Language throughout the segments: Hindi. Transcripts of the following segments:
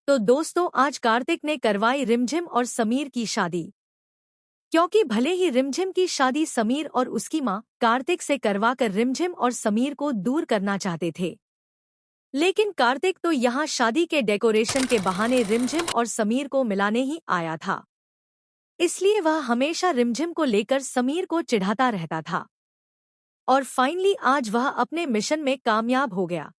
तो दोस्तों आज कार्तिक ने करवाई रिमझिम और समीर की शादी। क्योंकि भले ही रिमझिम की शादी समीर और उसकी मां कार्तिक से करवाकर रिमझिम और समीर को दूर करना चाहते थे, लेकिन कार्तिक तो यहाँ शादी के डेकोरेशन के बहाने रिमझिम और समीर को मिलाने ही आया था। इसलिए वह हमेशा रिमझिम को लेकर समीर को चिढ़ाता रहता था और फाइनली आज वह अपने मिशन में कामयाब हो गया।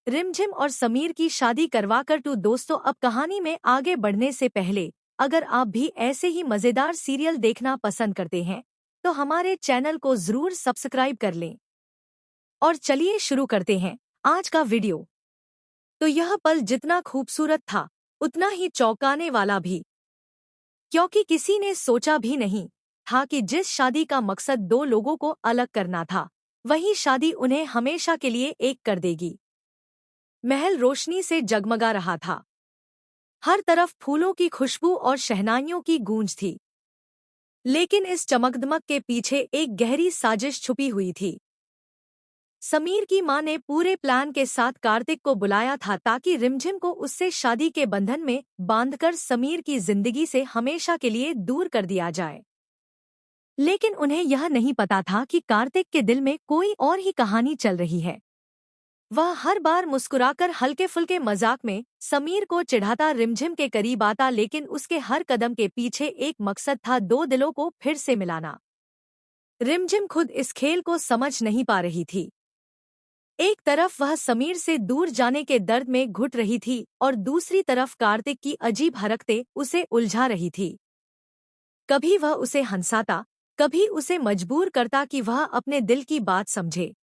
रिमझिम और समीर की शादी करवाकर। तो दोस्तों अब कहानी में आगे बढ़ने से पहले अगर आप भी ऐसे ही मजेदार सीरियल देखना पसंद करते हैं तो हमारे चैनल को जरूर सब्सक्राइब कर लें। और चलिए शुरू करते हैं आज का वीडियो। तो यह पल जितना खूबसूरत था उतना ही चौंकाने वाला भी, क्योंकि किसी ने सोचा भी नहीं था कि जिस शादी का मकसद दो लोगों को अलग करना था, वही शादी उन्हें हमेशा के लिए एक कर देगी। महल रोशनी से जगमगा रहा था। हर तरफ फूलों की खुशबू और शहनाइयों की गूंज थी, लेकिन इस चमकदमक के पीछे एक गहरी साजिश छुपी हुई थी। समीर की मां ने पूरे प्लान के साथ कार्तिक को बुलाया था ताकि रिमझिम को उससे शादी के बंधन में बांधकर समीर की जिंदगी से हमेशा के लिए दूर कर दिया जाए। लेकिन उन्हें यह नहीं पता था कि कार्तिक के दिल में कोई और ही कहानी चल रही है। वह हर बार मुस्कुराकर हल्के फुल्के मजाक में समीर को चिढ़ाता रिमझिम के करीब आता, लेकिन उसके हर कदम के पीछे एक मकसद था, दो दिलों को फिर से मिलाना। रिमझिम खुद इस खेल को समझ नहीं पा रही थी। एक तरफ वह समीर से दूर जाने के दर्द में घुट रही थी और दूसरी तरफ कार्तिक की अजीब हरकतें उसे उलझा रही थी। कभी वह उसे हंसाता, कभी उसे मजबूर करता कि वह अपने दिल की बात समझे।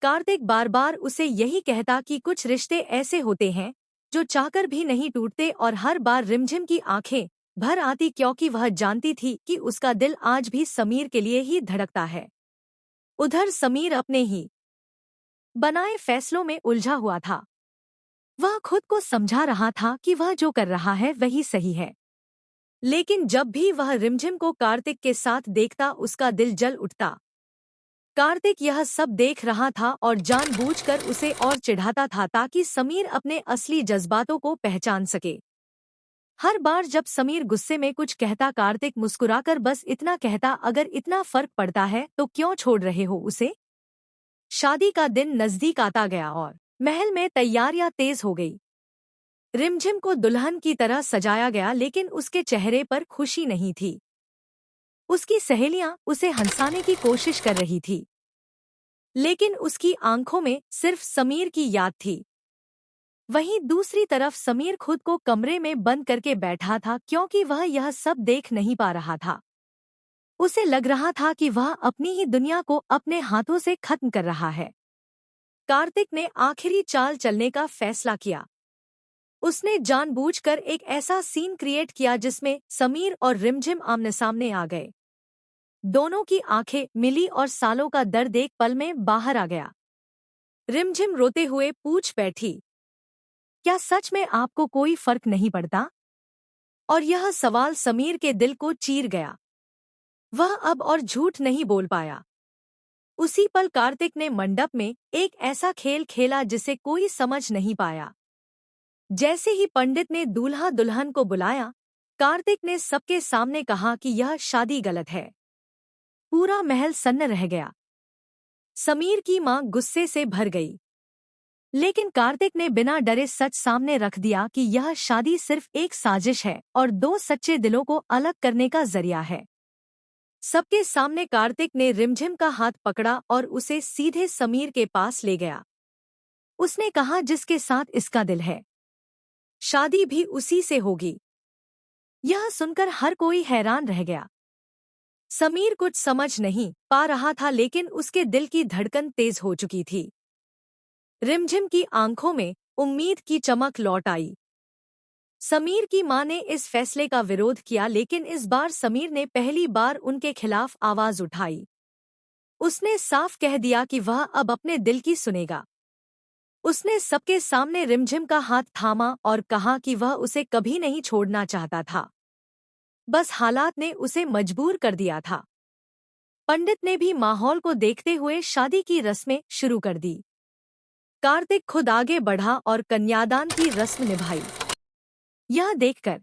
कार्तिक बार बार उसे यही कहता कि कुछ रिश्ते ऐसे होते हैं जो चाहकर भी नहीं टूटते, और हर बार रिमझिम की आंखें भर आती क्योंकि वह जानती थी कि उसका दिल आज भी समीर के लिए ही धड़कता है। उधर समीर अपने ही बनाए फैसलों में उलझा हुआ था। वह खुद को समझा रहा था कि वह जो कर रहा है वही सही है, लेकिन जब भी वह रिमझिम को कार्तिक के साथ देखता उसका दिल जल उठता। कार्तिक यह सब देख रहा था और जानबूझकर उसे और चिढ़ाता था ताकि समीर अपने असली जज्बातों को पहचान सके। हर बार जब समीर गुस्से में कुछ कहता, कार्तिक मुस्कुराकर बस इतना कहता, अगर इतना फर्क पड़ता है तो क्यों छोड़ रहे हो उसे। शादी का दिन नजदीक आता गया और महल में तैयारियां तेज हो गई। रिमझिम को दुल्हन की तरह सजाया गया, लेकिन उसके चेहरे पर खुशी नहीं थी। उसकी सहेलियां उसे हंसाने की कोशिश कर रही थी, लेकिन उसकी आंखों में सिर्फ समीर की याद थी। वहीं दूसरी तरफ समीर खुद को कमरे में बंद करके बैठा था क्योंकि वह यह सब देख नहीं पा रहा था। उसे लग रहा था कि वह अपनी ही दुनिया को अपने हाथों से खत्म कर रहा है। कार्तिक ने आखिरी चाल चलने का फैसला किया। उसने जानबूझकर एक ऐसा सीन क्रिएट किया जिसमें समीर और रिमझिम आमने सामने आ गए। दोनों की आंखें मिली और सालों का दर्द एक पल में बाहर आ गया। रिमझिम रोते हुए पूछ बैठी, क्या सच में आपको कोई फर्क नहीं पड़ता? और यह सवाल समीर के दिल को चीर गया। वह अब और झूठ नहीं बोल पाया। उसी पल कार्तिक ने मंडप में एक ऐसा खेल खेला जिसे कोई समझ नहीं पाया। जैसे ही पंडित ने दूल्हा दुल्हन को बुलाया, कार्तिक ने सबके सामने कहा कि यह शादी गलत है। पूरा महल सन्न रह गया। समीर की मां गुस्से से भर गई, लेकिन कार्तिक ने बिना डरे सच सामने रख दिया कि यह शादी सिर्फ एक साजिश है और दो सच्चे दिलों को अलग करने का जरिया है। सबके सामने कार्तिक ने रिमझिम का हाथ पकड़ा और उसे सीधे समीर के पास ले गया। उसने कहा, जिसके साथ इसका दिल है, शादी भी उसी से होगी। यह सुनकर हर कोई हैरान रह गया। समीर कुछ समझ नहीं पा रहा था, लेकिन उसके दिल की धड़कन तेज हो चुकी थी। रिमझिम की आंखों में उम्मीद की चमक लौट आई। समीर की मां ने इस फैसले का विरोध किया, लेकिन इस बार समीर ने पहली बार उनके खिलाफ आवाज उठाई। उसने साफ कह दिया कि वह अब अपने दिल की सुनेगा। उसने सबके सामने रिमझिम का हाथ थामा और कहा कि वह उसे कभी नहीं छोड़ना चाहता था, बस हालात ने उसे मजबूर कर दिया था। पंडित ने भी माहौल को देखते हुए शादी की रस्में शुरू कर दी। कार्तिक खुद आगे बढ़ा और कन्यादान की रस्म निभाई। यह देखकर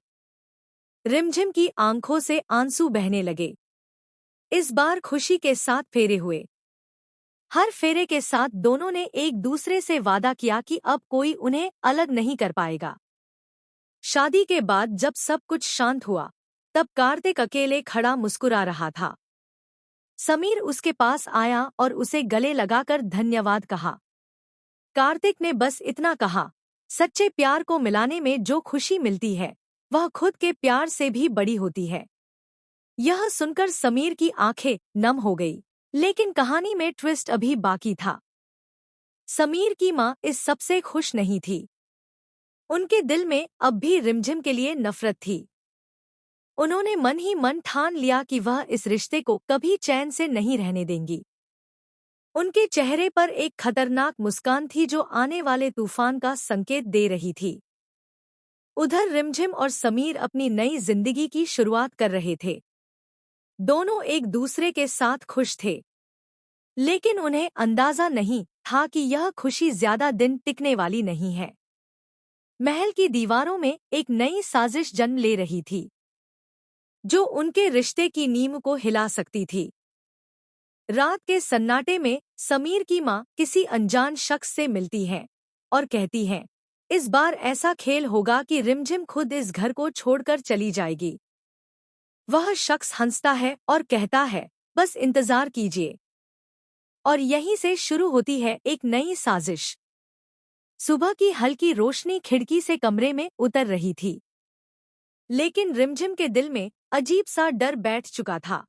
रिमझिम की आंखों से आंसू बहने लगे। इस बार खुशी के साथ फेरे हुए। हर फेरे के साथ दोनों ने एक दूसरे से वादा किया कि अब कोई उन्हें अलग नहीं कर पाएगा। शादी के बाद जब सब कुछ शांत हुआ, तब कार्तिक अकेले खड़ा मुस्कुरा रहा था। समीर उसके पास आया और उसे गले लगाकर धन्यवाद कहा। कार्तिक ने बस इतना कहा, सच्चे प्यार को मिलाने में जो खुशी मिलती है, वह खुद के प्यार से भी बड़ी होती है। यह सुनकर समीर की आंखें नम हो गई, लेकिन कहानी में ट्विस्ट अभी बाकी था। समीर की मां इस सबसे खुश नहीं थी। उनके दिल में अब भी रिमझिम के लिए नफरत थी। उन्होंने मन ही मन ठान लिया कि वह इस रिश्ते को कभी चैन से नहीं रहने देंगी। उनके चेहरे पर एक खतरनाक मुस्कान थी जो आने वाले तूफान का संकेत दे रही थी। उधर रिमझिम और समीर अपनी नई जिंदगी की शुरुआत कर रहे थे। दोनों एक दूसरे के साथ खुश थे, लेकिन उन्हें अंदाजा नहीं था कि यह खुशी ज्यादा दिन टिकने वाली नहीं है। महल की दीवारों में एक नई साजिश जन्म ले रही थी, जो उनके रिश्ते की नींव को हिला सकती थी। रात के सन्नाटे में समीर की मां किसी अनजान शख्स से मिलती है और कहती है, इस बार ऐसा खेल होगा कि रिमझिम खुद इस घर को छोड़कर चली जाएगी। वह शख्स हंसता है और कहता है, बस इंतजार कीजिए। और यहीं से शुरू होती है एक नई साजिश। सुबह की हल्की रोशनी खिड़की से कमरे में उतर रही थी, लेकिन रिमझिम के दिल में अजीब सा डर बैठ चुका था।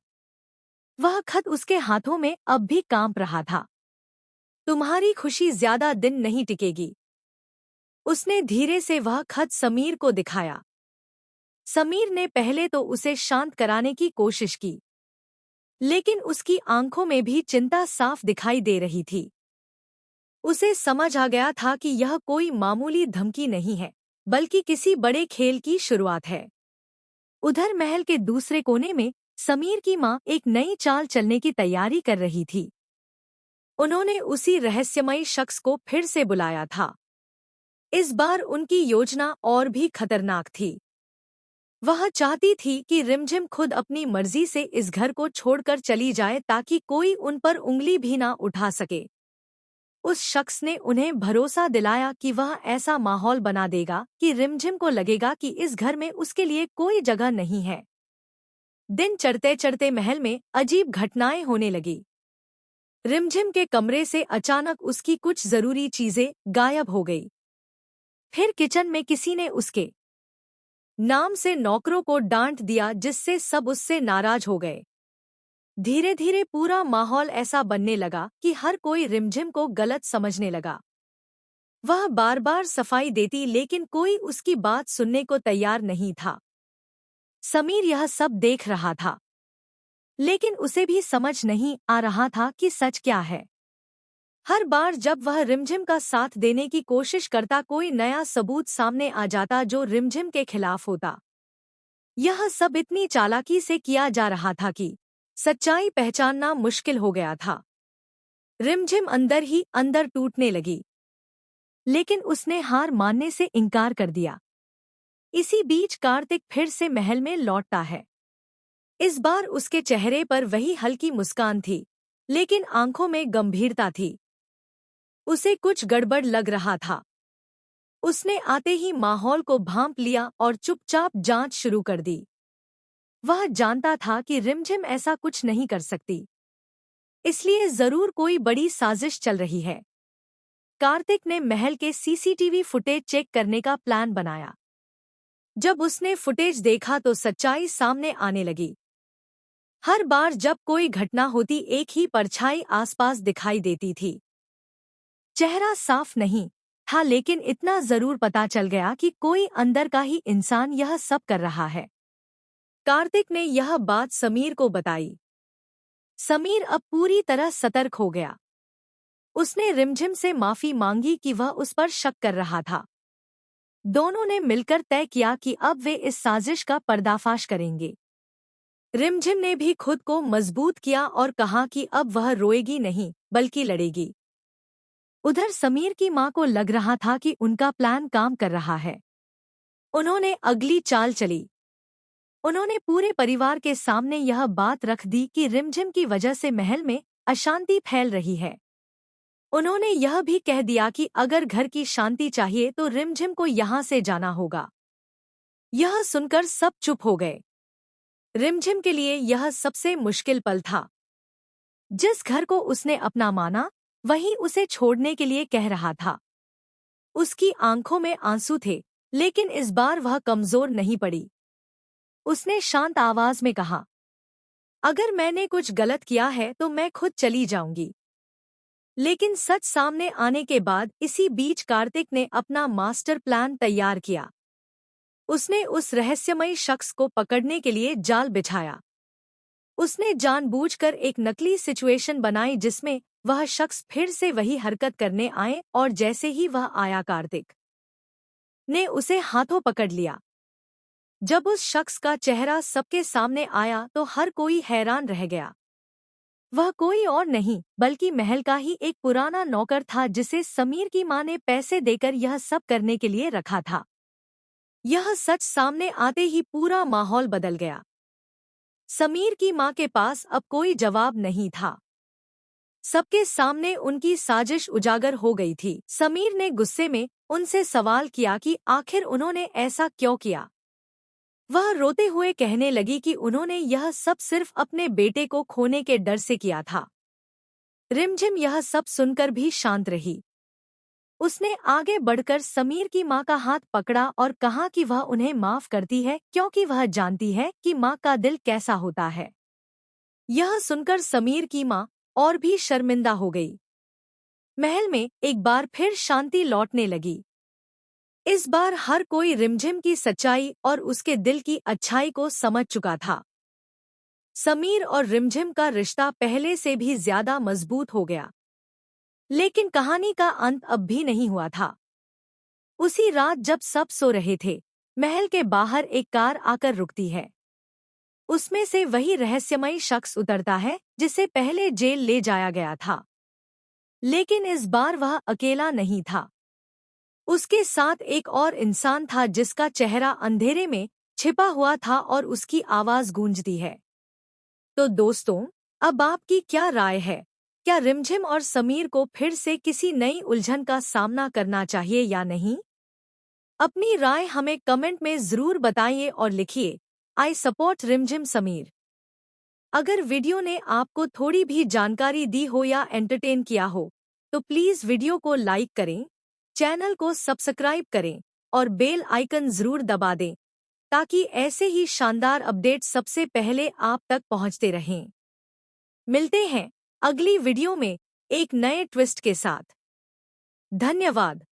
वह खत उसके हाथों में अब भी कांप रहा था। तुम्हारी खुशी ज्यादा दिन नहीं टिकेगी। उसने धीरे से वह खत समीर को दिखाया। समीर ने पहले तो उसे शांत कराने की कोशिश की, लेकिन उसकी आंखों में भी चिंता साफ दिखाई दे रही थी। उसे समझ आ गया था कि यह कोई मामूली धमकी नहीं है, बल्कि किसी बड़े खेल की शुरुआत है। उधर महल के दूसरे कोने में समीर की मां एक नई चाल चलने की तैयारी कर रही थी। उन्होंने उसी रहस्यमयी शख्स को फिर से बुलाया था। इस बार उनकी योजना और भी खतरनाक थी। वह चाहती थी कि रिमझिम खुद अपनी मर्जी से इस घर को छोड़कर चली जाए ताकि कोई उन पर उंगली भी ना उठा सके। उस शख्स ने उन्हें भरोसा दिलाया कि वह ऐसा माहौल बना देगा कि रिमझिम को लगेगा कि इस घर में उसके लिए कोई जगह नहीं है। दिन चढ़ते चढ़ते महल में अजीब घटनाएं होने लगी। रिमझिम के कमरे से अचानक उसकी कुछ जरूरी चीजें गायब हो गई। फिर किचन में किसी ने उसके नाम से नौकरों को डांट दिया, जिससे सब उससे नाराज हो गए। धीरे धीरे पूरा माहौल ऐसा बनने लगा कि हर कोई रिमझिम को गलत समझने लगा। वह बार बार सफाई देती, लेकिन कोई उसकी बात सुनने को तैयार नहीं था। समीर यह सब देख रहा था, लेकिन उसे भी समझ नहीं आ रहा था कि सच क्या है। हर बार जब वह रिमझिम का साथ देने की कोशिश करता, कोई नया सबूत सामने आ जाता जो रिमझिम के खिलाफ होता। यह सब इतनी चालाकी से किया जा रहा था कि सच्चाई पहचानना मुश्किल हो गया था। रिमझिम अंदर ही अंदर टूटने लगी, लेकिन उसने हार मानने से इनकार कर दिया। इसी बीच कार्तिक फिर से महल में लौटता है। इस बार उसके चेहरे पर वही हल्की मुस्कान थी, लेकिन आंखों में गंभीरता थी। उसे कुछ गड़बड़ लग रहा था। उसने आते ही माहौल को भांप लिया और चुपचाप जांच शुरू कर दी। वह जानता था कि रिमझिम ऐसा कुछ नहीं कर सकती, इसलिए जरूर कोई बड़ी साजिश चल रही है। कार्तिक ने महल के सीसीटीवी फुटेज चेक करने का प्लान बनाया। जब उसने फुटेज देखा तो सच्चाई सामने आने लगी। हर बार जब कोई घटना होती, एक ही परछाई आसपास दिखाई देती थी। चेहरा साफ नहीं था, लेकिन इतना जरूर पता चल गया कि कोई अंदर का ही इंसान यह सब कर रहा है। कार्तिक ने यह बात समीर को बताई। समीर अब पूरी तरह सतर्क हो गया। उसने रिमझिम से माफी मांगी कि वह उस पर शक कर रहा था। दोनों ने मिलकर तय किया कि अब वे इस साजिश का पर्दाफाश करेंगे। रिमझिम ने भी खुद को मजबूत किया और कहा कि अब वह रोएगी नहीं, बल्कि लड़ेगी। उधर समीर की मां को लग रहा था कि उनका प्लान काम कर रहा है। उन्होंने अगली चाल चली। उन्होंने पूरे परिवार के सामने यह बात रख दी कि रिमझिम की वजह से महल में अशांति फैल रही है। उन्होंने यह भी कह दिया कि अगर घर की शांति चाहिए तो रिमझिम को यहाँ से जाना होगा। यह सुनकर सब चुप हो गए। रिमझिम के लिए यह सबसे मुश्किल पल था। जिस घर को उसने अपना माना, वही उसे छोड़ने के लिए कह रहा था। उसकी आंखों में आंसू थे, लेकिन इस बार वह कमजोर नहीं पड़ी। उसने शांत आवाज में कहा, अगर मैंने कुछ गलत किया है तो मैं खुद चली जाऊंगी। लेकिन सच सामने आने के बाद इसी बीच कार्तिक ने अपना मास्टर प्लान तैयार किया। उसने उस रहस्यमयी शख्स को पकड़ने के लिए जाल बिछाया। उसने जानबूझकर एक नकली सिचुएशन बनाई जिसमें वह शख्स फिर से वही हरकत करने आए, और जैसे ही वह आया कार्तिक ने उसे हाथों पकड़ लिया। जब उस शख्स का चेहरा सबके सामने आया तो हर कोई हैरान रह गया। वह कोई और नहीं बल्कि महल का ही एक पुराना नौकर था जिसे समीर की मां ने पैसे देकर यह सब करने के लिए रखा था। यह सच सामने आते ही पूरा माहौल बदल गया। समीर की मां के पास अब कोई जवाब नहीं था। सबके सामने उनकी साजिश उजागर हो गई थी। समीर ने गुस्से में उनसे सवाल किया कि आखिर उन्होंने ऐसा क्यों किया। वह रोते हुए कहने लगी कि उन्होंने यह सब सिर्फ अपने बेटे को खोने के डर से किया था। रिमझिम यह सब सुनकर भी शांत रही। उसने आगे बढ़कर समीर की मां का हाथ पकड़ा और कहा कि वह उन्हें माफ करती है क्योंकि वह जानती है कि मां का दिल कैसा होता है। यह सुनकर समीर की मां और भी शर्मिंदा हो गई। महल में एक बार फिर शांति लौटने लगी। इस बार हर कोई रिमझिम की सच्चाई और उसके दिल की अच्छाई को समझ चुका था। समीर और रिमझिम का रिश्ता पहले से भी ज्यादा मजबूत हो गया। लेकिन कहानी का अंत अब भी नहीं हुआ था। उसी रात जब सब सो रहे थे, महल के बाहर एक कार आकर रुकती है। उसमें से वही रहस्यमयी शख्स उतरता है जिसे पहले जेल ले जाया गया था। लेकिन इस बार वह अकेला नहीं था। उसके साथ एक और इंसान था जिसका चेहरा अंधेरे में छिपा हुआ था और उसकी आवाज गूंजती है। तो दोस्तों, अब आपकी क्या राय है? क्या रिमझिम और समीर को फिर से किसी नई उलझन का सामना करना चाहिए या नहीं? अपनी राय हमें कमेंट में जरूर बताइए और लिखिए, आई सपोर्ट रिमझिम समीर। अगर वीडियो ने आपको थोड़ी भी जानकारी दी हो या एंटरटेन किया हो, तो प्लीज़ वीडियो को लाइक करें, चैनल को सब्सक्राइब करें और बेल आइकन जरूर दबा दें ताकि ऐसे ही शानदार अपडेट सबसे पहले आप तक पहुंचते रहें। मिलते हैं अगली वीडियो में एक नए ट्विस्ट के साथ। धन्यवाद।